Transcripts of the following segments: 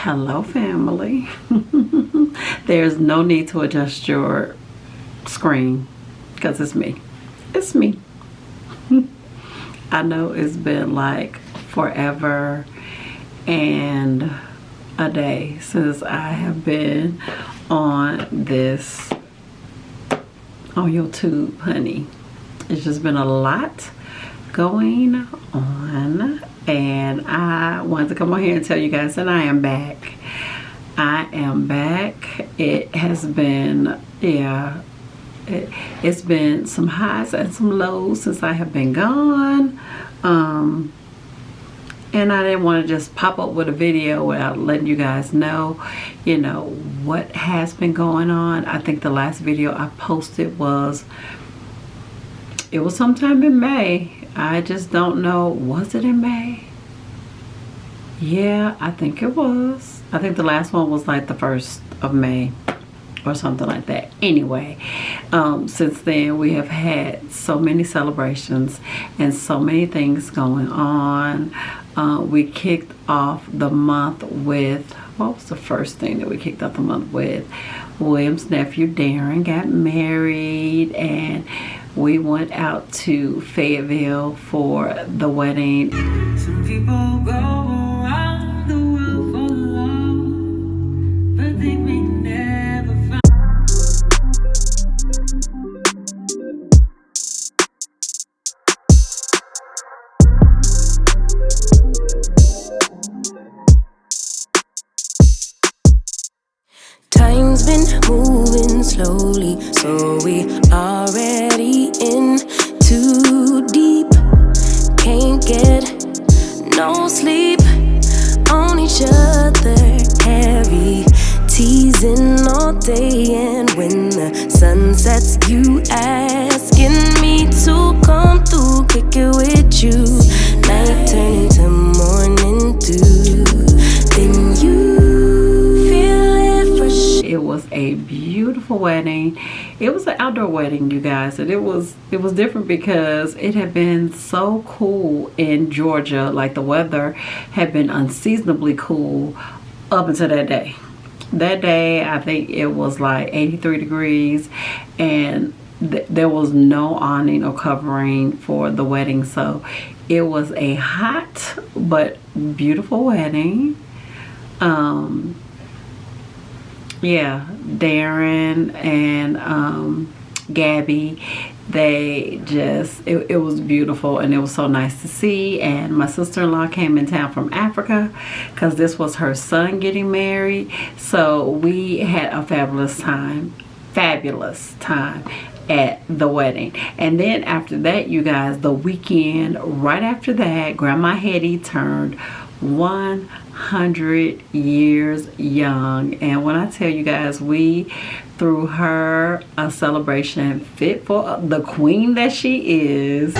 Hello, family. There's no need to adjust your screen because it's me. It's me. I know it's been like forever and a day since I have been on this on YouTube, honey. It's just been a lot going on, and I wanted to come on here and tell you guys that I am back. I am back. It has been, it's been some highs and some lows since I have been gone. And I didn't want to just pop up with a video without letting you guys know, you know, what has been going on. I think the last video I posted was sometime in May. I just don't know. Was it in May? Yeah, I think it was. I think the last one was like the 1st of May or something like that. Anyway, since then we have had so many celebrations and so many things going on. We kicked off the month with, what was the first thing that we kicked off the month with? William's nephew Darren got married, and we went out to Fayetteville for the wedding. Some people go around the world for love, but they may never find. Time's been moving slowly, so we already in too deep. Can't get no sleep on each other, heavy teasing all day. And when the sun sets, you asking me to come through, kick it with you. Night turning to morning dew, then you. It was a beautiful wedding. It was an outdoor wedding, you guys, and it was different because it had been so cool in Georgia. Like, the weather had been unseasonably cool up until that day. That day, I think it was like 83 degrees, and there was no awning or covering for the wedding. So it was a hot but beautiful wedding. Yeah, Darren and Gabby, they just, it was beautiful, and it was so nice to see. And my sister-in-law came in town from Africa because this was her son getting married. So we had a fabulous time at the wedding. And then after that, you guys, the weekend right after that, Grandma Hetty turned 100 years young. And when I tell you guys, we threw her a celebration fit for the queen that she is.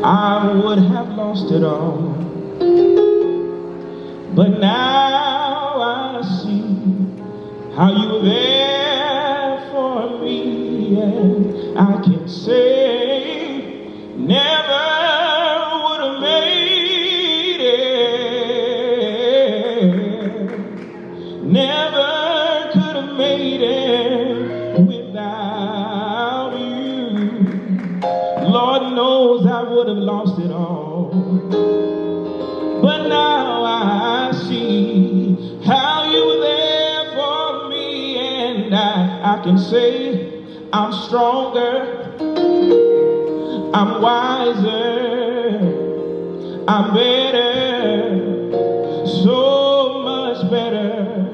I would have lost it all, but now I see how you were there for me, and I can say never would have made it, never could have made it without you. Lord knows I would have lost it all, but now I see how you were there for me, and I can say I'm stronger, I'm wiser, I'm better, so much better.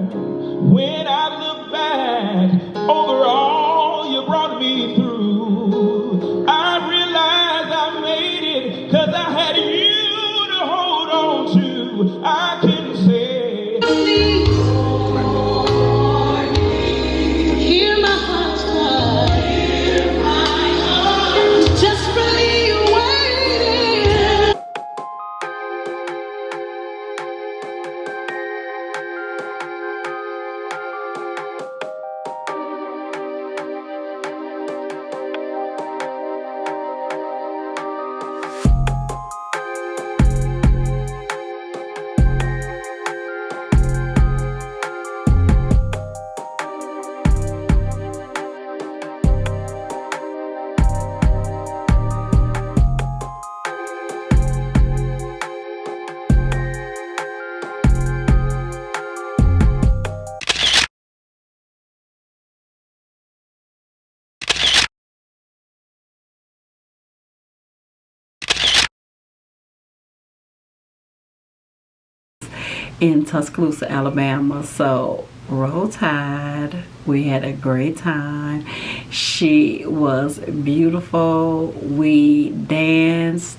in Tuscaloosa, Alabama. So Roll Tide, we had a great time. She was beautiful. We danced.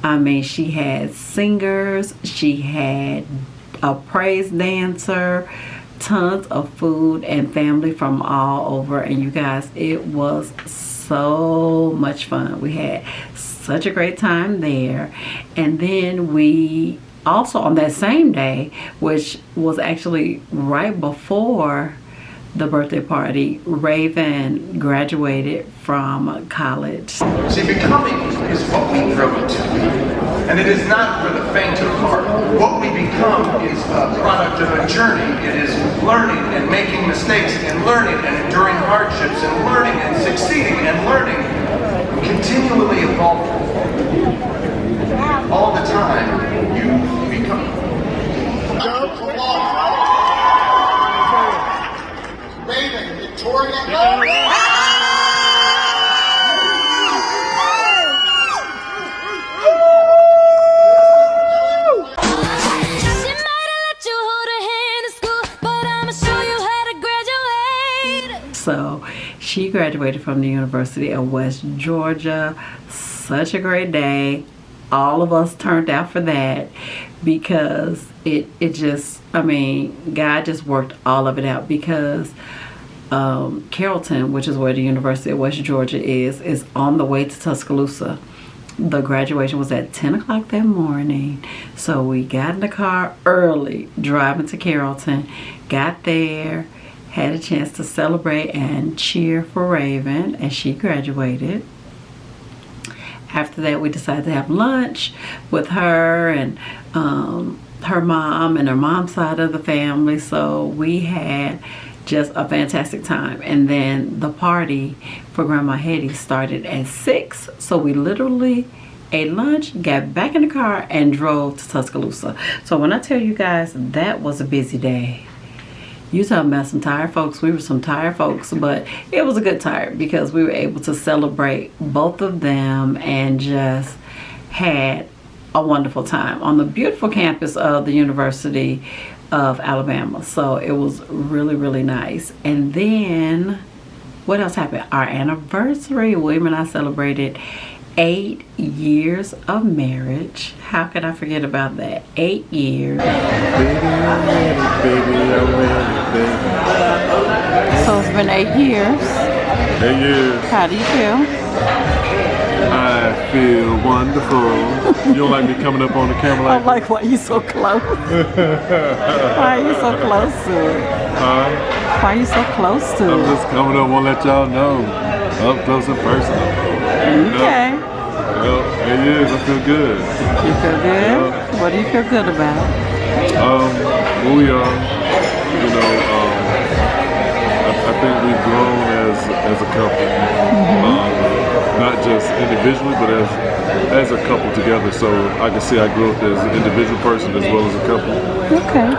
I mean, she had singers, she had a praise dancer, tons of food and family from all over. And you guys, it was so much fun. We had such a great time there. And then we also, on that same day, which was actually right before the birthday party, Raven graduated from college. See, becoming is what we grow into. And it is not for the faint of heart. What we become is a product of a journey. It is learning and making mistakes and learning and enduring hardships and learning and succeeding and learning, continually evolving. All the time, you become. Raven, Victoria. So she graduated from the University of West Georgia. Such a great day. All of us turned out for that because it just, I mean, God just worked all of it out because Carrollton, which is where the University of West Georgia is on the way to Tuscaloosa. The graduation was at 10 o'clock that morning. So we got in the car early, driving to Carrollton, got there, had a chance to celebrate and cheer for Raven as she graduated. After that, we decided to have lunch with her and her mom and her mom's side of the family. So we had just a fantastic time. And then the party for Grandma Hetty started at 6. So we literally ate lunch, got back in the car, and drove to Tuscaloosa. So when I tell you guys, that was a busy day. You talking about some tired folks. We were some tired folks, but it was a good time because we were able to celebrate both of them and just had a wonderful time on the beautiful campus of the University of Alabama. So it was really, really nice. And then what else happened? Our anniversary. William and I celebrated 8 years of marriage. How could I forget about that? 8 years. Baby, I'm ready, baby, I'm ready, baby. So it's been 8 years. 8 years. How do you feel? I feel wonderful. You don't like me coming up on the camera like I'm like, why are you so close? Why are you so close to it? Huh? Why are you so close to I'm it? just coming up, want to let y'all know. Up close and personal. Okay. Well, 8 years, I feel good. You feel good? Yeah. What do you feel good about? Who we are, you know, I think we've grown as a couple. Not just individually, but as a couple together. So I can see I grew up as an individual person as well as a couple. Okay.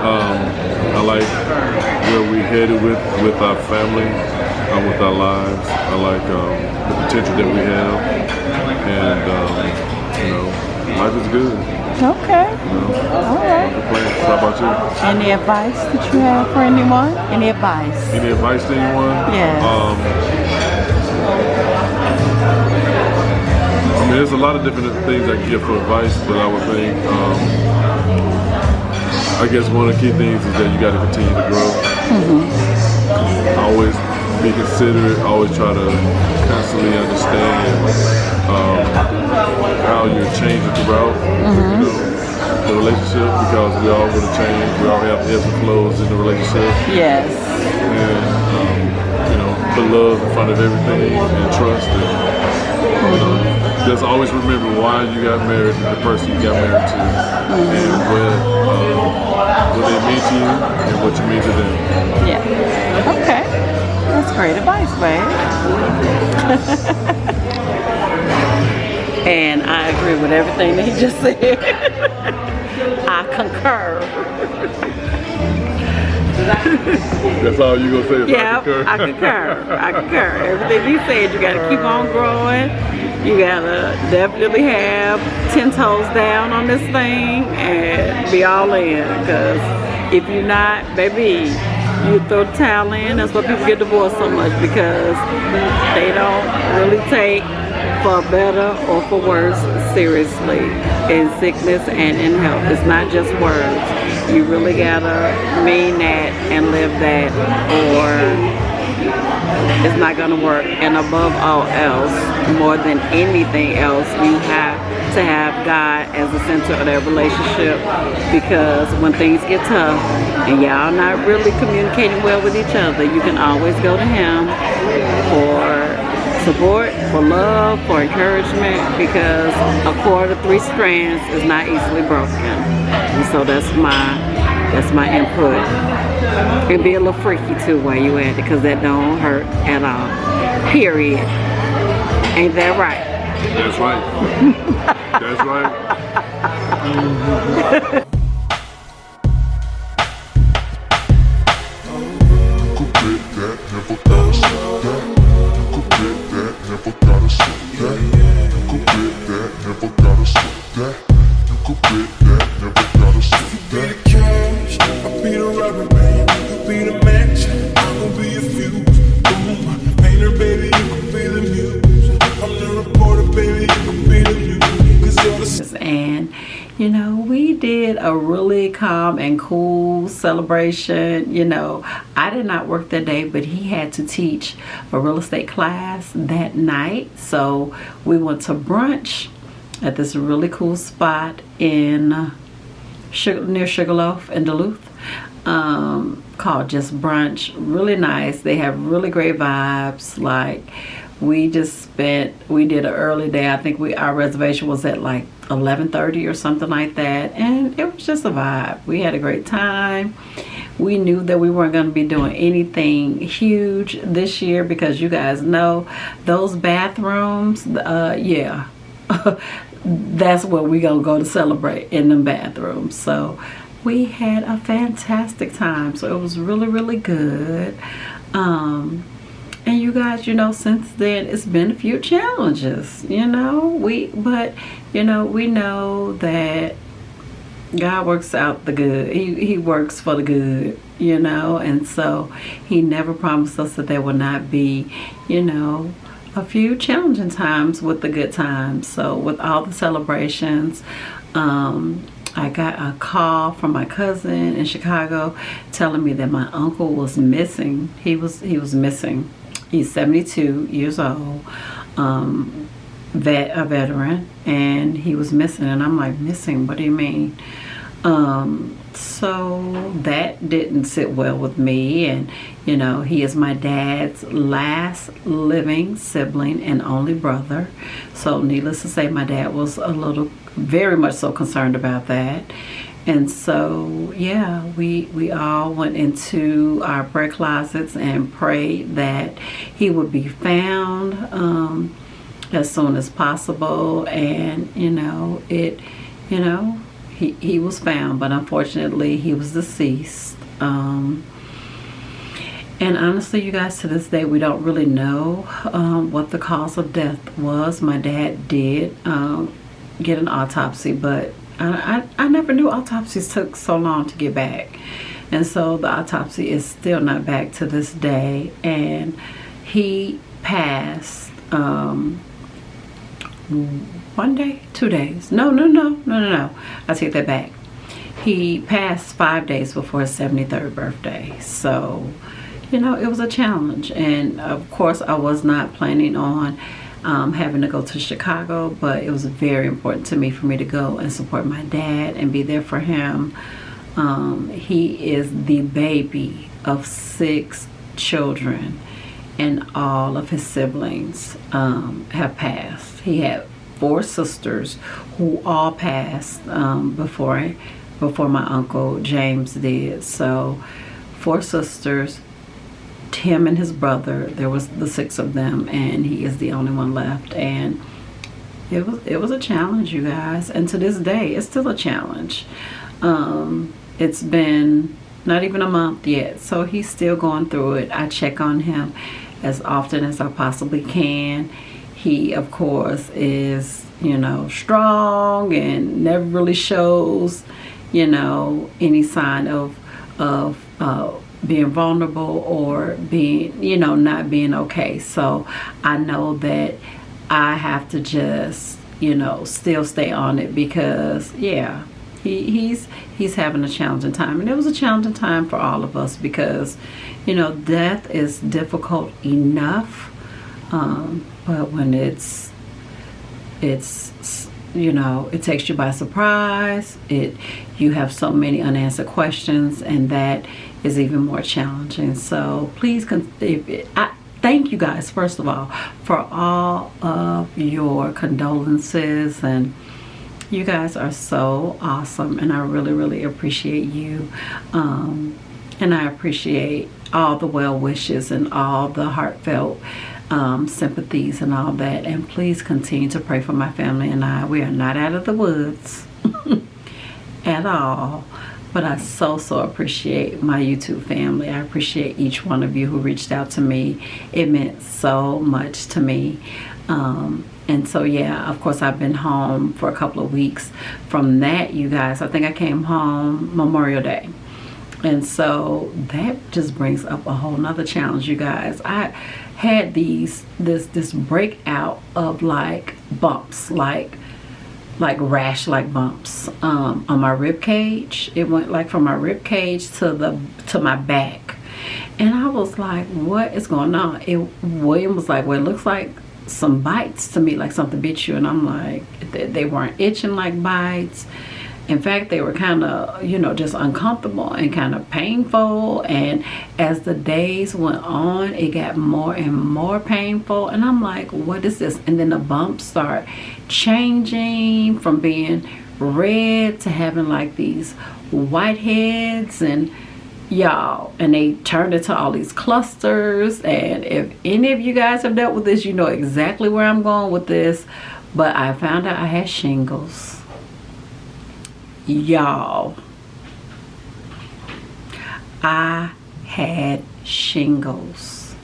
I like where we headed with our family, with our lives. I like the potential that we have, and you know, life is good. Okay. You know, All right. no complaints. How about you? Any advice that you have for anyone? Any advice? Any advice to anyone? Yes. I mean, there's a lot of different things I can give for advice, but I would think, I guess one of the key things is that you got to continue to grow. Always be considerate, always try to constantly understand how you're changing throughout you know, the relationship, because we all going to change, we all have ebbs and flows in the relationship. Yes. And, you know, put love in front of everything and trust. And, you know, just always remember why you got married and the person you got married to, and what they mean to you and what you mean to them. Yeah. Okay. That's great advice, babe. And I agree with everything that he just said. I concur. That's all you gonna say is Yeah, I concur? I concur. I concur. Everything he said, you gotta keep on growing. You gotta definitely have 10 toes down on this thing and be all in, because if you're not, baby, you throw the towel in. That's why people get divorced so much, because they don't really take for better or for worse seriously in sickness and in health. It's not just words. You really gotta mean that and live that, or it's not gonna work. And above all else, more than anything else, you have to have God as the center of that relationship, because when things get tough and y'all not really communicating well with each other, you can always go to Him for support, for love, for encouragement, because a cord of 3 strands is not easily broken. And so that's my input. And be a little freaky too while you at it, because that don't hurt at all. Period. Ain't that right? That's right. That's right. And you know, we did a really calm and cool celebration. You know, I did not work that day, but he had to teach a real estate class that night, so we went to brunch at this really cool spot in near Sugarloaf in Duluth, called Just Brunch. Really nice. They have really great vibes. Like, we did an early day. I think our reservation was at like 11:30 or something like that, and it was just a vibe. We had a great time. We knew that we weren't going to be doing anything huge this year, because you guys know those bathrooms, yeah, that's where we gonna go to celebrate, in them bathrooms. So we had a fantastic time. So it was really, really good. And you guys, you know, since then it's been a few challenges, you know. But you know, we know that God works out the good. He works for the good, you know. And so He never promised us that there will not be, you know, a few challenging times with the good times. So with all the celebrations, I got a call from my cousin in Chicago telling me that my uncle was missing. He was missing. He's 72 years old, a veteran, and he was missing. And I'm like, missing? What do you mean? So that didn't sit well with me. And you know, he is my dad's last living sibling and only brother. So needless to say, my dad was very much so concerned about that. And so, yeah, we all went into our prayer closets and prayed that he would be found as soon as possible. And you know, he was found, but unfortunately he was deceased. And honestly, you guys, to this day we don't really know what the cause of death was. My dad did get an autopsy, but I never knew autopsies took so long to get back. And so the autopsy is still not back to this day. And he passed 1 day, 2 days. No. I take that back. He passed 5 days before his 73rd birthday. So, you know, it was a challenge. And of course, I was not planning on having to go to Chicago, but it was very important to me for me to go and support my dad and be there for him. He is the baby of 6 children, and all of his siblings have passed. He had 4 sisters who all passed before my uncle James did. So 4 sisters, him and his brother, there was the 6 of them, and he is the only one left. And it was a challenge, you guys, and to this day it's still a challenge. It's been not even a month yet, so he's still going through it. I check on him as often as I possibly can. He, of course, is, you know, strong and never really shows, you know, any sign of being vulnerable or being, you know, not being okay. So I know that I have to just, you know, still stay on it, because yeah, he's having a challenging time, and it was a challenging time for all of us, because, you know, death is difficult enough, but when it's you know, it takes you by surprise. You have so many unanswered questions, and that is even more challenging. So please, I thank you guys, first of all, for all of your condolences, and you guys are so awesome, and I really, really appreciate you. And I appreciate all the well wishes and all the heartfelt sympathies and all that. And please continue to pray for my family and I. We are not out of the woods at all. But I so appreciate my YouTube family. I appreciate each one of you who reached out to me. It meant so much to me. And so, yeah, of course, I've been home for a couple of weeks. From that, you guys, I think I came home Memorial Day. And so that just brings up a whole nother challenge, you guys. I had this breakout of like bumps, like rash like bumps on my rib cage. It went like from my rib cage to my back, and I was like, what is going on? William was like, well, it looks like some bites to me, like something bit you. And I'm like, they weren't itching like bites. In fact, they were kind of, you know, just uncomfortable and kind of painful. And as the days went on, it got more and more painful. And I'm like, what is this? And then the bumps start changing from being red to having like these white heads, and y'all, and they turned into all these clusters. And if any of you guys have dealt with this, you know exactly where I'm going with this. But I found out I had shingles. Y'all, I had shingles.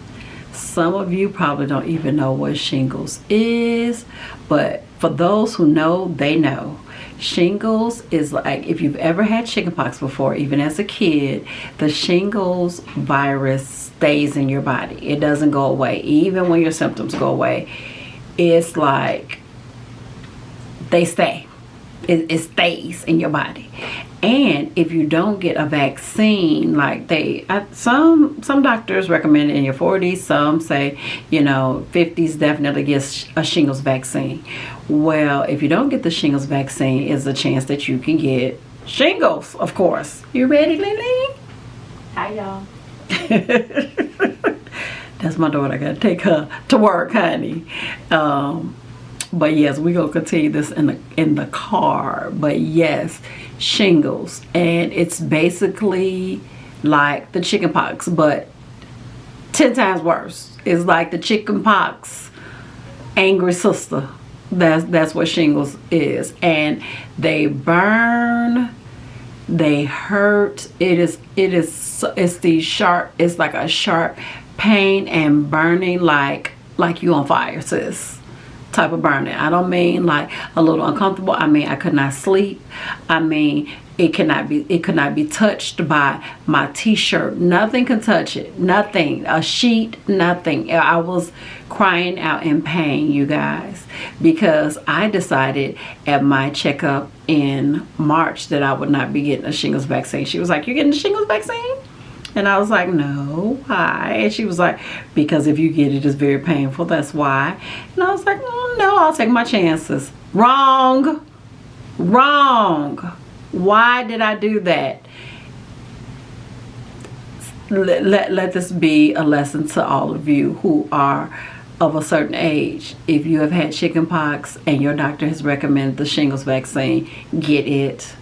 Some of you probably don't even know what shingles is, but for those who know, they know. Shingles is like, if you've ever had chickenpox before, even as a kid, the shingles virus stays in your body. It doesn't go away. Even when your symptoms go away, it's like they stay. It stays in your body. And if you don't get a vaccine, like some doctors recommend it in your 40s, some say, you know, 50s definitely get a shingles vaccine. Well, if you don't get the shingles vaccine, is a chance that you can get shingles, of course. You ready, Lily? Hi, y'all. That's my daughter. I gotta take her to work, honey. But yes, we're gonna continue this in the car. But yes, shingles, and it's basically like the chickenpox, but 10 times worse. It's like the chickenpox angry sister. That's what shingles is, and they burn, they hurt. It's these sharp. It's like a sharp pain and burning, like you on fire, sis. Type of burning. I don't mean like a little uncomfortable. I mean, I could not sleep. I mean, it could not be touched by my t-shirt. Nothing can touch it. Nothing. A sheet, nothing. I was crying out in pain, you guys, because I decided at my checkup in March that I would not be getting a shingles vaccine. She was like, "You're getting the shingles vaccine?" And I was like, "No, why?" And she was like, "Because if you get it, it's very painful. That's why." And I was like, "No, I'll take my chances." Wrong. Why did I do that? Let this be a lesson to all of you who are of a certain age. If you have had chickenpox and your doctor has recommended the shingles vaccine, get it.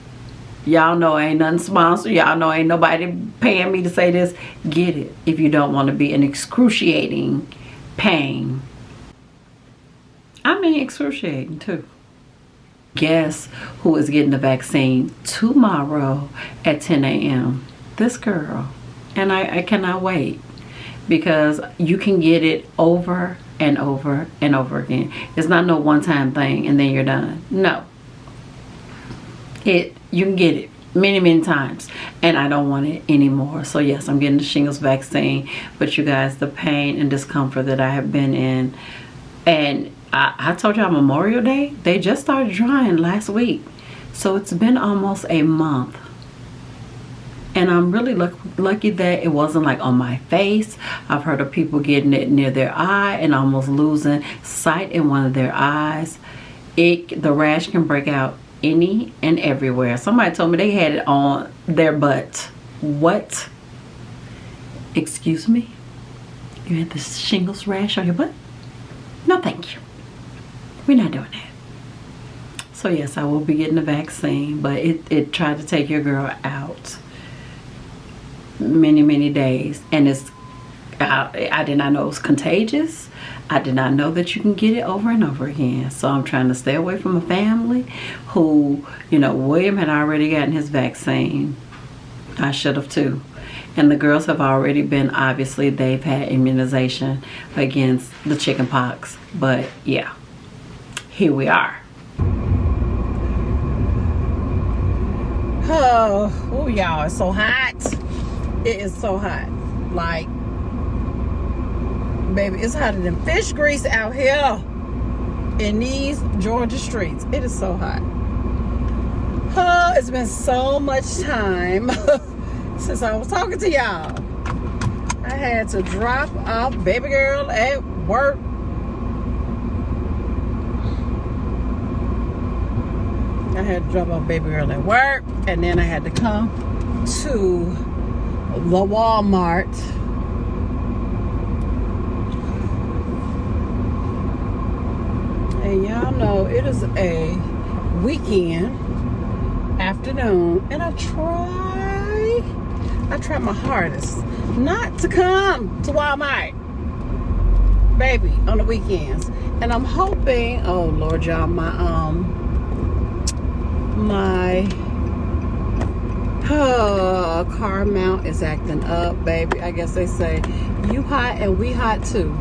Y'all know ain't nothing sponsored. Y'all know ain't nobody paying me to say this. Get it if you don't want to be in excruciating pain. I mean excruciating too. Guess who is getting the vaccine tomorrow at 10 a.m. This girl. And I cannot wait. because you can get it over and over and over again. It's not no one-time thing and then you're done. No, you can get it many times, and I don't want it anymore. So yes, I'm getting the shingles vaccine, but you guys, the pain and discomfort that I have been in, and I told y'all Memorial Day, they just started drying last week, so it's been almost a month. And I'm really lucky that it wasn't like on my face. I've heard of people getting it near their eye and almost losing sight in one of their eyes. The rash can break out any and everywhere. Somebody told me they had it on their butt. What? Excuse me? You had this shingles rash on your butt? No, thank you. We're not doing that. So yes, I will be getting the vaccine, but it tried to take your girl out many days, and I did not know it was contagious. I did not know that you can get it over and over again. So I'm trying to stay away from a family who, you know, William had already gotten his vaccine. I should have too. And the girls have already been, obviously they've had immunization against the chicken pox. But yeah, here we are. Oh y'all, it's so hot. It is so hot. Like, baby, it's hotter than fish grease out here in these Georgia streets. It is so hot. Oh, it's been so much time since I was talking to y'all. I had to drop off baby girl at work. I had to drop off baby girl at work, and then I had to come to the Walmart. And y'all know it is a weekend afternoon, and I try my hardest not to come to Walmart, baby, on the weekends. And I'm hoping, oh Lord, y'all, my car mount is acting up, baby. I guess they say you hot and we hot too.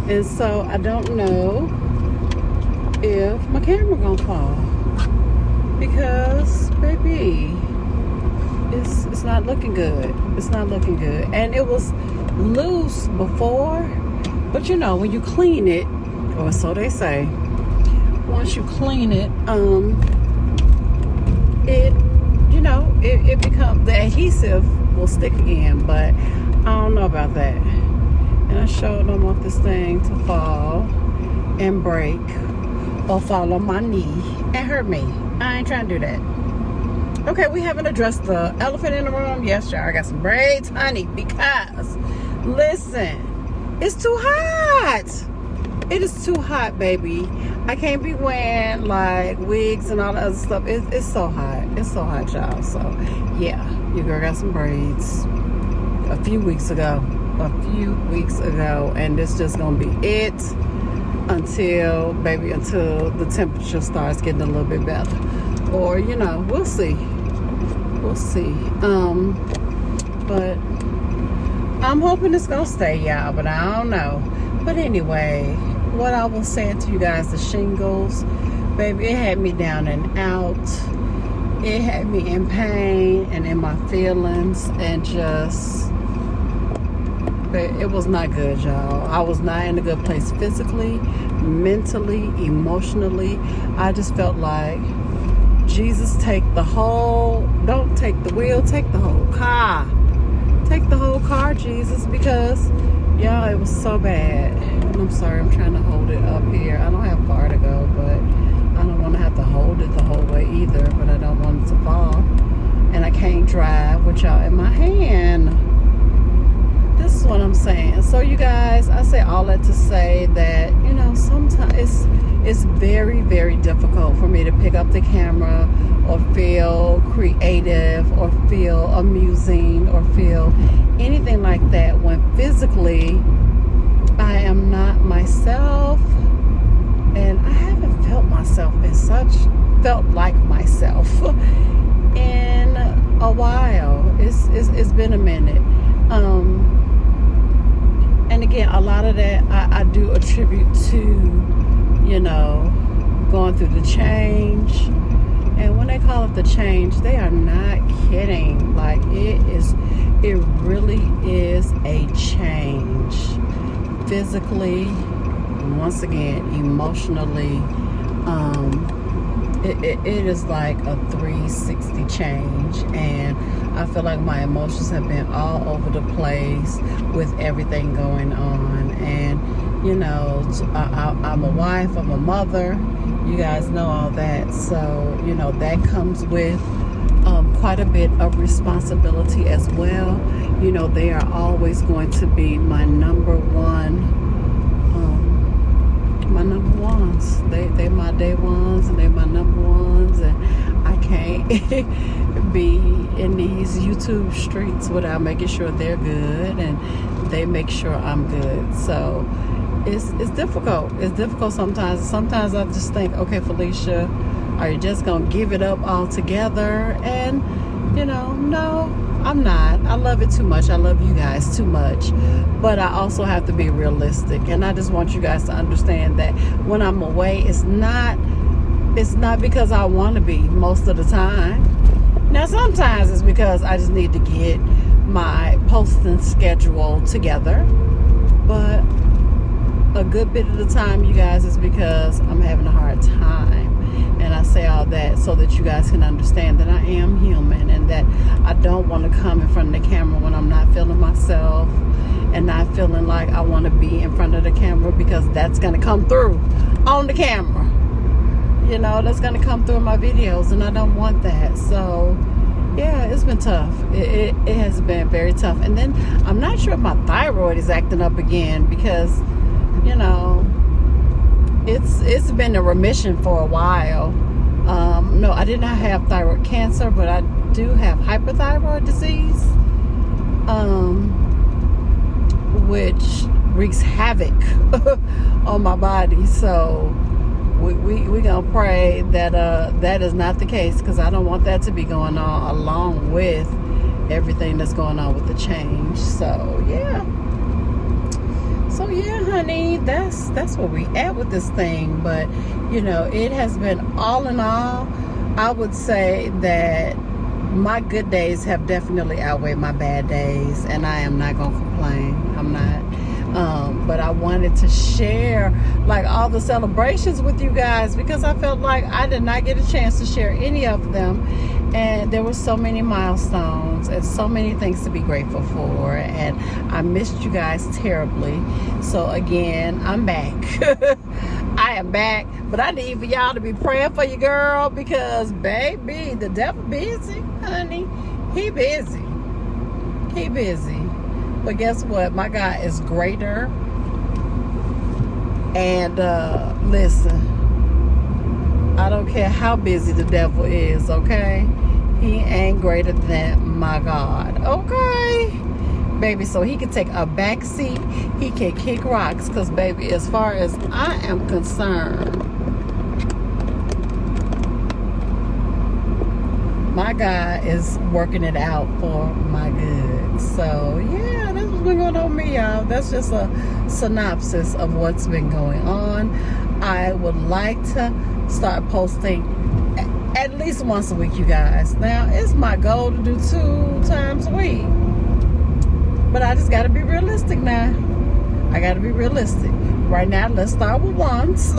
And so I don't know if my camera gonna fall, because baby, it's not looking good. It's not looking good. And it was loose before, but you know, when you clean it, or so they say, once you clean it, it becomes, the adhesive will stick again, but I don't know about that. And I showed them off this thing to fall and break or fall on my knee and hurt me. I ain't trying to do that. Okay, we haven't addressed the elephant in the room. Yes, y'all, I got some braids, honey, because listen, it's too hot. It is too hot, baby. I can't be wearing like wigs and all the other stuff. It's so hot. It's so hot, y'all. So yeah, your girl got some braids a few weeks ago, and this just gonna be it until the temperature starts getting a little bit better, or you know, we'll see. But I'm hoping it's gonna stay, y'all, but I don't know. But anyway, what I was saying to you guys, the shingles, baby, it had me down and out. It had me in pain and in my feelings, and just, it was not good, y'all. I was not in a good place physically, mentally, emotionally. I just felt like, Jesus, don't take the wheel, take the whole car. Take the whole car, Jesus, because, y'all, it was so bad. And I'm sorry, I'm trying to hold it up here. I don't have far to go, but I don't want to have to hold it the whole way either, but I don't want it to fall. And I can't drive with y'all in my hand. This is what I'm saying. So you guys, I say all that to say that, you know, sometimes it's very, very difficult for me to pick up the camera or feel creative or feel amusing or felt anything like that when physically I am not myself, and I haven't felt like myself in a while. It's been a minute. again, a lot of that I do attribute to, you know, going through the change. And when they call it the change, they are not kidding. Like, it really is a change. Physically, once again, emotionally, it is like a 360 change. And I feel like my emotions have been all over the place with everything going on. And, you know, I'm a wife, I'm a mother. You guys know all that. So, you know, that comes with quite a bit of responsibility as well. You know, they are always going to be my number ones. They my day ones, and they my number ones, and I can't be in these YouTube streets without making sure they're good and they make sure I'm good. So it's difficult. It's difficult sometimes. Sometimes I just think, okay, Felicia, are you just gonna give it up altogether? And you know, no, I'm not. I love it too much. I love you guys too much. But I also have to be realistic. And I just want you guys to understand that when I'm away, it's not because I want to be most of the time. Now, sometimes it's because I just need to get my posting schedule together. But a good bit of the time, you guys, is because I'm having a hard time. And I say all that so that you guys can understand that I am human and that I don't want to come in front of the camera when I'm not feeling myself and not feeling like I want to be in front of the camera, because that's going to come through on the camera. You know, that's going to come through in my videos, and I don't want that. So, yeah, it's been tough. It has been very tough. And then I'm not sure if my thyroid is acting up again, because, you know, it's been in remission for a while. No, I did not have thyroid cancer, but I do have hyperthyroid disease, which wreaks havoc on my body. So we gonna pray that that is not the case, because I don't want that to be going on along with everything that's going on with the change. So yeah. So yeah, honey, that's where we at with this thing. But you know, it has been, all in all, I would say that my good days have definitely outweighed my bad days, and I am not gonna complain. I'm not. But I wanted to share like all the celebrations with you guys, because I felt like I did not get a chance to share any of them. And there were so many milestones and so many things to be grateful for. And I missed you guys terribly. So again, I'm back. I am back. But I need for y'all to be praying for your girl, because baby, the devil busy, honey. He busy. He busy. But guess what? My God is greater. And listen, I don't care how busy the devil is, okay? He ain't greater than my God, okay? Baby, so he can take a back seat. He can kick rocks, because, baby, as far as I am concerned, my God is working it out for my good. So, yeah, that's what's been going on with me, y'all. That's just a synopsis of what's been going on. I would like to start posting at least once a week, you guys. Now, it's my goal to do 2 times a week. But I just got to be realistic now. I got to be realistic. Right now, let's start with once.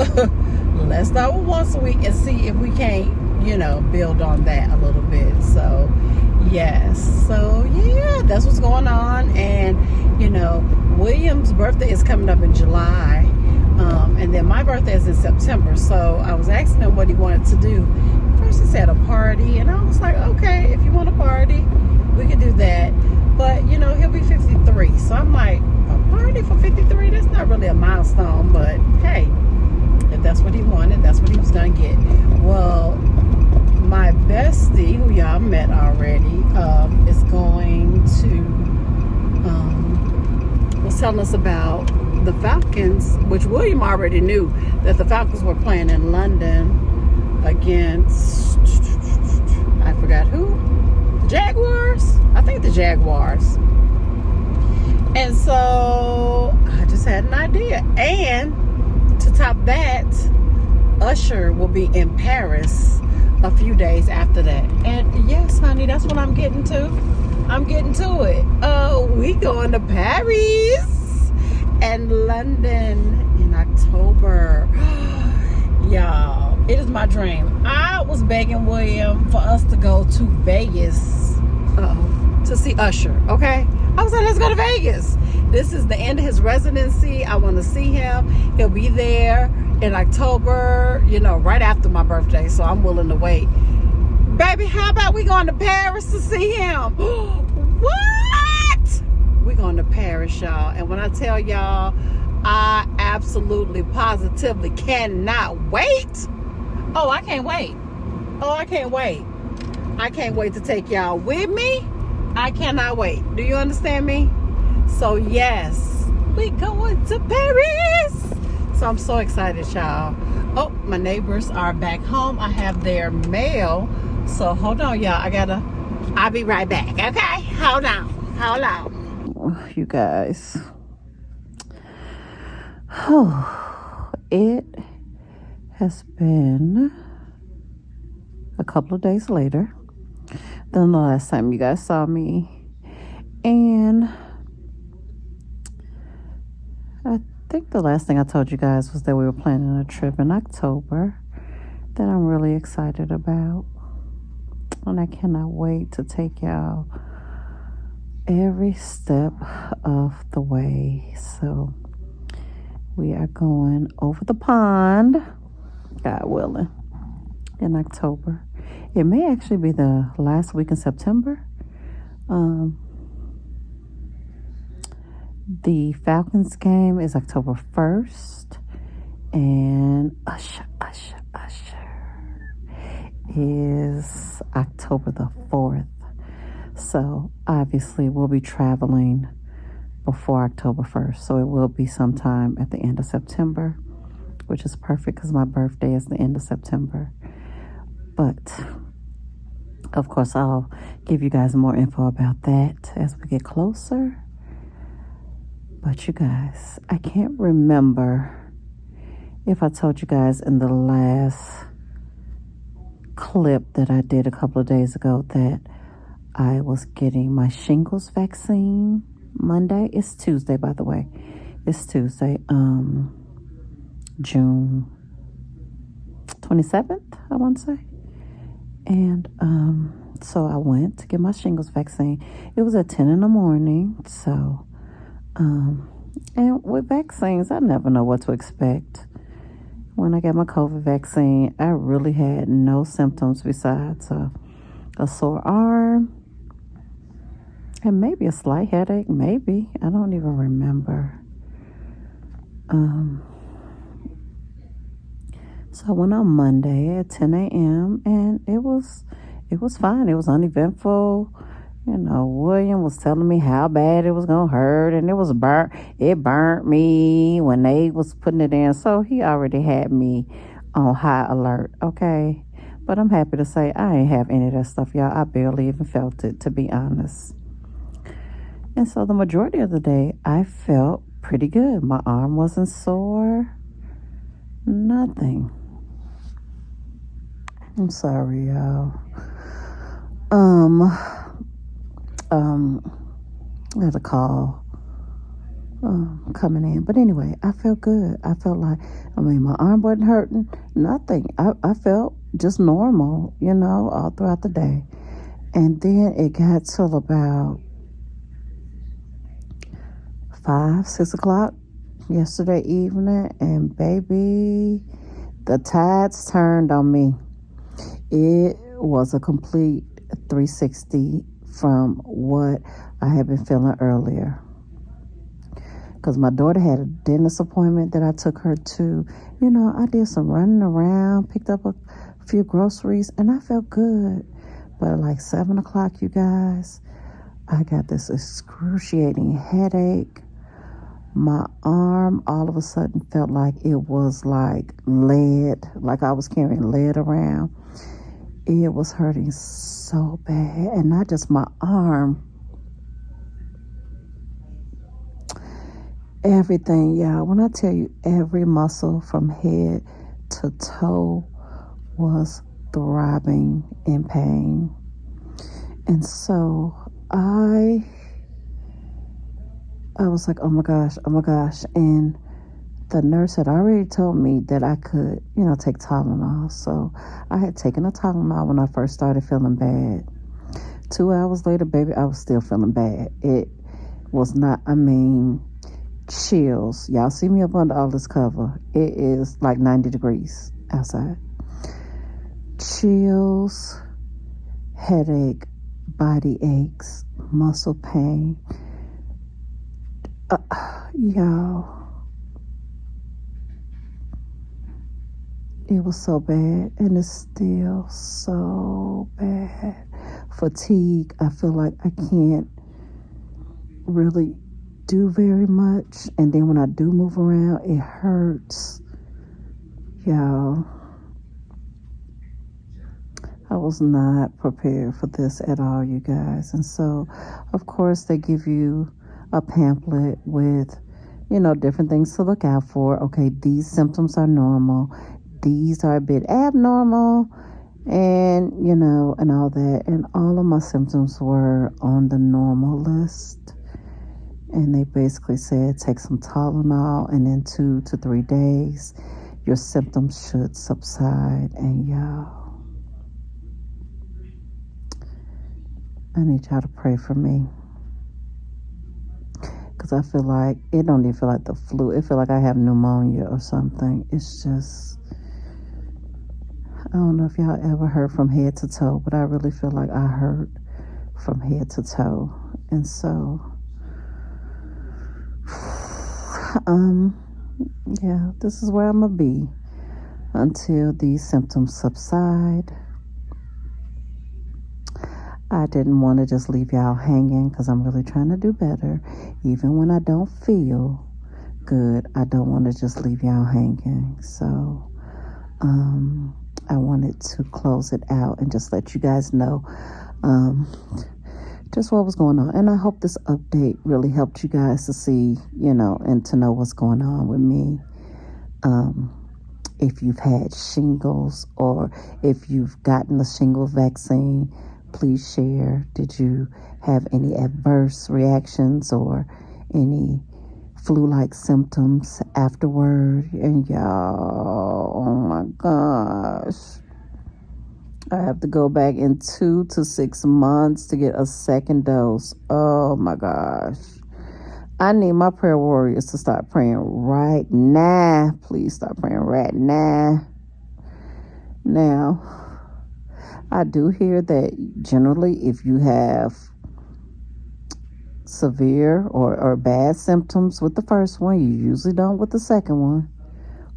Let's start with once a week and see if we can't, you know, build on that a little bit. So, yes. So, yeah, that's what's going on. And, you know, William's birthday is coming up in July. And then my birthday is in September. So I was asking him what he wanted to do. First he said a party. And I was like, okay, if you want a party, we can do that. But, you know, he'll be 53. So I'm like, a party for 53? That's not really a milestone. But, hey, if that's what he wanted, that's what he was going to get. Well, my bestie, who y'all met already, is going to, was telling us about the Falcons, which William already knew that the Falcons were playing in London against, I forgot who, the Jaguars? I think the Jaguars. And so I had an idea. And to top that, Usher will be in Paris a few days after that. And yes, honey, that's what I'm getting to. I'm getting to it. We going to Paris and London in October. Y'all, it is my dream. I was begging William for us to go to Vegas to see Usher, okay? I was like, let's go to Vegas. This is the end of his residency. I want to see him. He'll be there in October, right after my birthday, so I'm willing to wait. Baby, how about we going to Paris to see him? What? We going to Paris, y'all. And when I tell y'all, I absolutely, positively cannot wait. Oh, I can't wait. I can't wait. I can't wait to take y'all with me. I cannot wait. Do you understand me? So yes, we going to Paris. So I'm so excited, y'all. Oh, my neighbors are back home. I have their mail. So hold on, y'all. I'll be right back. Okay? Hold on. You guys. It has been a couple of days later than the last time you guys saw me. And I think the last thing I told you guys was that we were planning a trip in October that I'm really excited about. And I cannot wait to take y'all every step of the way. So we are going over the pond, God willing, in October. It may actually be the last week in September. The Falcons game is October 1st. And Usher is October the 4th. So obviously we'll be traveling before October 1st. So it will be sometime at the end of September, which is perfect because my birthday is the end of September. But of course, I'll give you guys more info about that as we get closer. But you guys, I can't remember if I told you guys in the last clip that I did a couple of days ago that I was getting my shingles vaccine Monday. It's Tuesday, by the way. It's Tuesday, June 27th, I want to say. And so I went to get my shingles vaccine. It was at 10 in the morning. So, and with vaccines, I never know what to expect. When I got my COVID vaccine, I really had no symptoms besides a sore arm and maybe a slight headache. Maybe. I don't even remember. So I went on Monday at 10 a.m. and it was fine. It was uneventful. William was telling me how bad it was gonna hurt, and it burnt me when they was putting it in. So he already had me on high alert, okay? But I'm happy to say I ain't have any of that stuff, y'all. I barely even felt it, to be honest. And so the majority of the day, I felt pretty good. My arm wasn't sore. Nothing. I'm sorry, y'all. I had a call coming in. But anyway, I felt good. I felt like, my arm wasn't hurting. Nothing. I felt just normal, all throughout the day. And then it got till about 5, 6 o'clock yesterday evening. And baby, the tides turned on me. It was a complete 360 from what I had been feeling earlier. Because my daughter had a dentist appointment that I took her to. I did some running around, picked up a few groceries, and I felt good. But at like 7 o'clock, you guys, I got this excruciating headache. My arm all of a sudden felt like it was like lead, like I was carrying lead around. It was hurting so bad, and not just my arm. everything, y'all. When I tell you every muscle from head to toe was throbbing in pain. And so I was like, oh my gosh. And the nurse had already told me that I could, take Tylenol. So I had taken a Tylenol when I first started feeling bad. 2 hours later, baby, I was still feeling bad. It was not, chills. Y'all see me up under all this cover. It is like 90 degrees outside. Chills, headache, body aches, muscle pain. Y'all, it was so bad, and it's still so bad. Fatigue, I feel like I can't really do very much, and then when I do move around, it hurts. Y'all, I was not prepared for this at all, you guys. And so, of course, they give you a pamphlet with, different things to look out for. Okay, these symptoms are normal. These are a bit abnormal, and, and all that. And all of my symptoms were on the normal list. And they basically said, take some Tylenol, and in 2 to 3 days, your symptoms should subside. And y'all, I need y'all to pray for me. Because I feel like, it don't even feel like the flu. It feel like I have pneumonia or something. It's just, I don't know if y'all ever hurt from head to toe, but I really feel like I hurt from head to toe. And so, yeah, this is where I'm going to be until these symptoms subside. I didn't want to just leave y'all hanging because I'm really trying to do better. Even when I don't feel good, I don't want to just leave y'all hanging. So I wanted to close it out and just let you guys know just what was going on. And I hope this update really helped you guys to see, and to know what's going on with me. If you've had shingles or if you've gotten the shingle vaccine, please share. Did you have any adverse reactions or any flu-like symptoms afterward? And y'all, oh my gosh, I have to go back in 2 to 6 months to get a second dose. Oh my gosh. I need my prayer warriors to start praying right now. Please start praying right now. Now, I do hear that generally if you have severe or bad symptoms with the first one, you usually don't with the second one,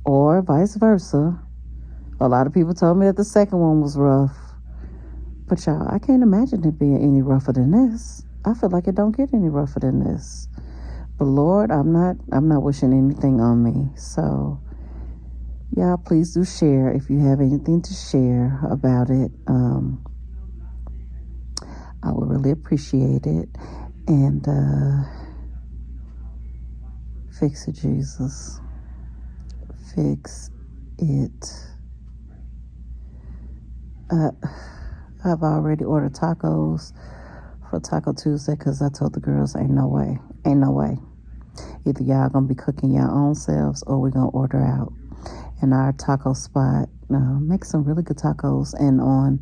or vice versa. A lot of people told me that the second one was rough. But y'all, I can't imagine it being any rougher than this. I feel like it don't get any rougher than this. But Lord, I'm not wishing anything on me. So y'all, please do share if you have anything to share about it. I would really appreciate it. And fix it, Jesus. Fix it. I've already ordered tacos for Taco Tuesday because I told the girls ain't no way. Either y'all gonna be cooking your own selves or we're gonna order out. And our taco spot makes some really good tacos, and on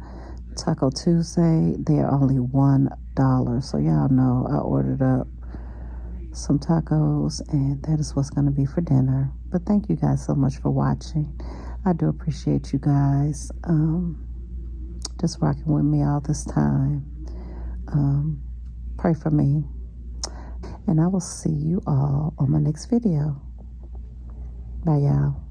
Taco Tuesday they're only $1. So y'all know I ordered up some tacos, and that is what's going to be for dinner. But thank you guys so much for watching. I do appreciate you guys just rocking with me all this time. Pray for me, and I will see you all on my next video. Bye, y'all.